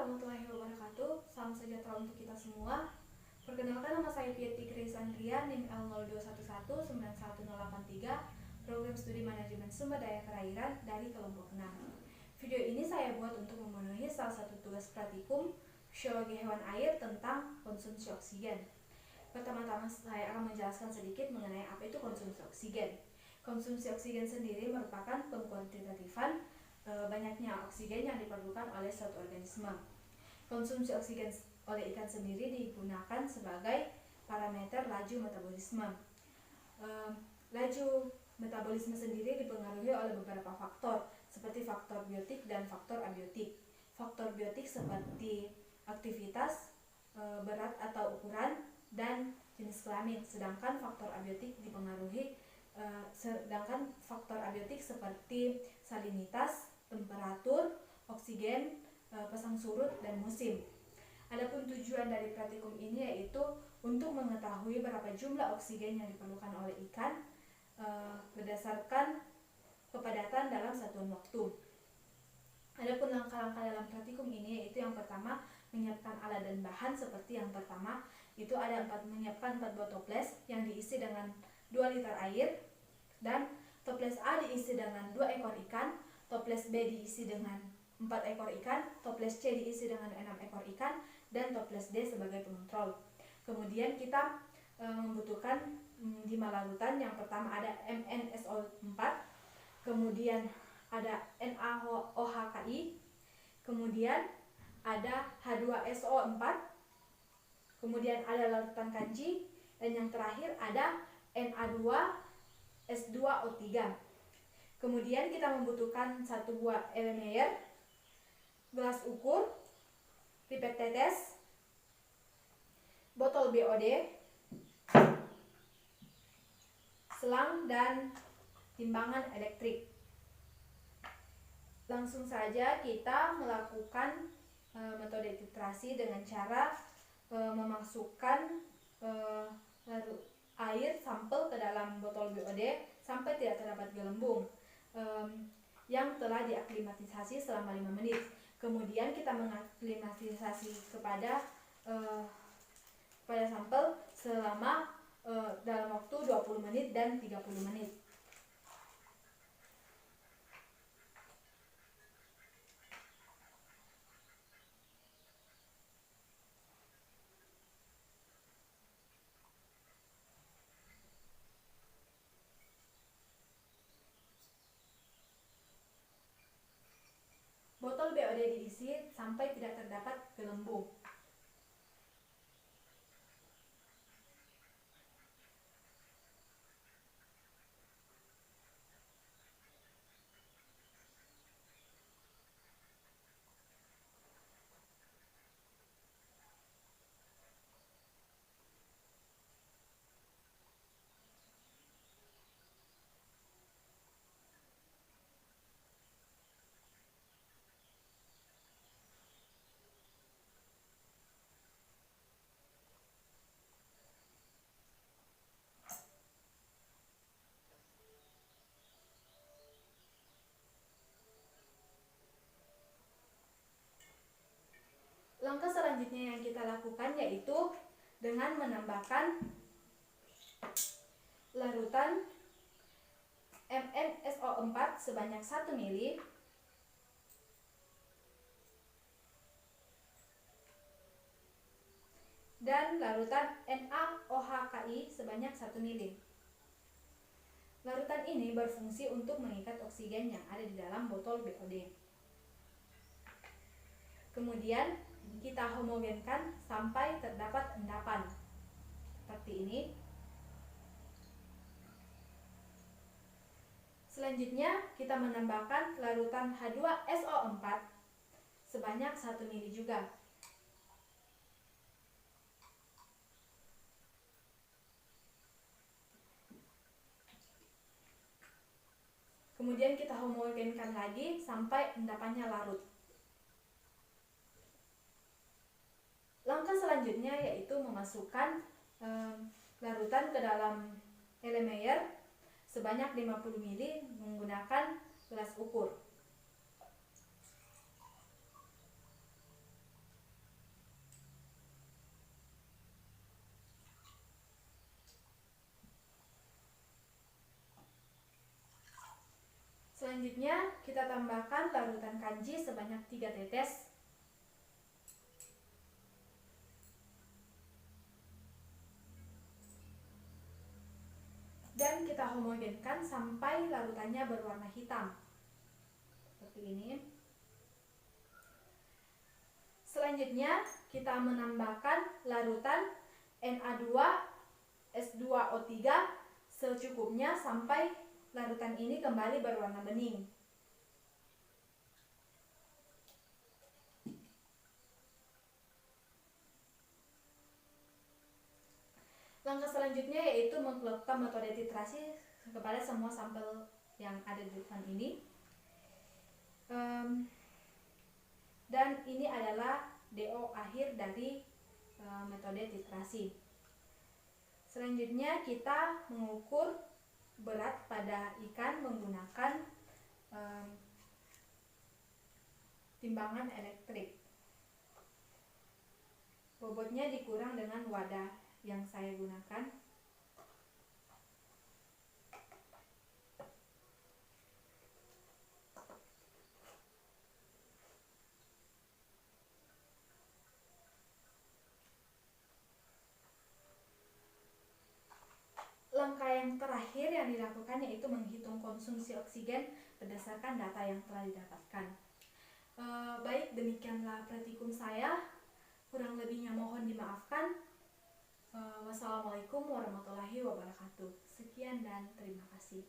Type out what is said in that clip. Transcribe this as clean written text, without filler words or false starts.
warahmatullahi wabarakatuh. Salam sejahtera untuk kita semua. Perkenalkan, nama saya Pieti Krisandria, NIM L0211911083, Program Studi Manajemen Sumber Daya Perairan dari kelompok 6. Video ini saya buat untuk memenuhi salah satu tugas praktikum Fisiologi Hewan Air tentang konsumsi oksigen. Pertama-tama saya akan menjelaskan sedikit mengenai apa itu konsumsi oksigen. Konsumsi oksigen sendiri merupakan pengkuantitatifan banyaknya oksigen yang diperlukan oleh suatu organisme. Konsumsi oksigen oleh ikan sendiri digunakan sebagai parameter laju metabolisme. Laju metabolisme sendiri dipengaruhi oleh beberapa faktor, seperti faktor biotik dan faktor abiotik. Faktor biotik seperti aktivitas, berat atau ukuran, dan jenis kelamin, sedangkan faktor abiotik seperti salinitas, temperatur, oksigen, pasang surut, dan musim. Adapun tujuan dari praktikum ini yaitu untuk mengetahui berapa jumlah oksigen yang diperlukan oleh ikan berdasarkan kepadatan dalam satuan waktu. Adapun langkah-langkah dalam praktikum ini yaitu yang pertama, menyiapkan alat dan bahan. Seperti yang pertama itu ada menyiapkan 4 buah toples yang diisi dengan 2 liter air, dan toples A diisi dengan 2 ekor ikan, toples B diisi dengan 4 ekor ikan, toples C diisi dengan 6 ekor ikan, dan toples D sebagai pengontrol. Kemudian kita membutuhkan 5 larutan. Yang pertama ada MnSO4, kemudian ada NaOHKI, kemudian ada H2SO4, kemudian ada larutan kanci, dan yang terakhir ada Na2S2O3. Kemudian kita membutuhkan 1 buah Erlenmeyer, gelas ukur, pipet tetes, botol BOD, selang, dan timbangan elektrik. Langsung saja kita melakukan metode titrasi dengan cara memasukkan air sampel ke dalam botol BOD sampai tidak terdapat gelembung yang telah diaklimatisasi selama 5 menit. Kemudian kita mengaklimatisasi kepada sampel selama dalam waktu 20 menit dan 30 menit. Botol BOD diisi sampai tidak terdapat gelembung. Langkah selanjutnya yang kita lakukan yaitu dengan menambahkan larutan MnSO4 sebanyak 1 ml dan larutan NaOHKI sebanyak 1 ml. Larutan ini berfungsi untuk mengikat oksigen yang ada di dalam botol BOD. Kemudian kita homogenkan sampai terdapat endapan seperti ini. Selanjutnya kita menambahkan larutan H2SO4 sebanyak 1 ml juga. Kemudian kita homogenkan lagi sampai endapannya larut. Langkah selanjutnya yaitu memasukkan larutan ke dalam Erlenmeyer sebanyak 50 ml menggunakan gelas ukur. Selanjutnya kita tambahkan larutan kanji sebanyak 3 tetes. Dan kita homogenkan sampai larutannya berwarna hitam. Seperti ini. Selanjutnya kita menambahkan larutan Na2S2O3 secukupnya sampai larutan ini kembali berwarna bening. Langkah selanjutnya yaitu melakukan metode titrasi kepada semua sampel yang ada di depan ini. Dan ini adalah DO akhir dari metode titrasi. Selanjutnya kita mengukur berat pada ikan menggunakan timbangan elektrik. Bobotnya dikurang dengan wadah yang saya gunakan. Langkah yang terakhir yang dilakukan yaitu menghitung konsumsi oksigen berdasarkan data yang telah didapatkan. Baik, demikianlah praktikum saya. Kurang lebihnya mohon dimaafkan. Wassalamualaikum warahmatullahi wabarakatuh. Sekian dan terima kasih.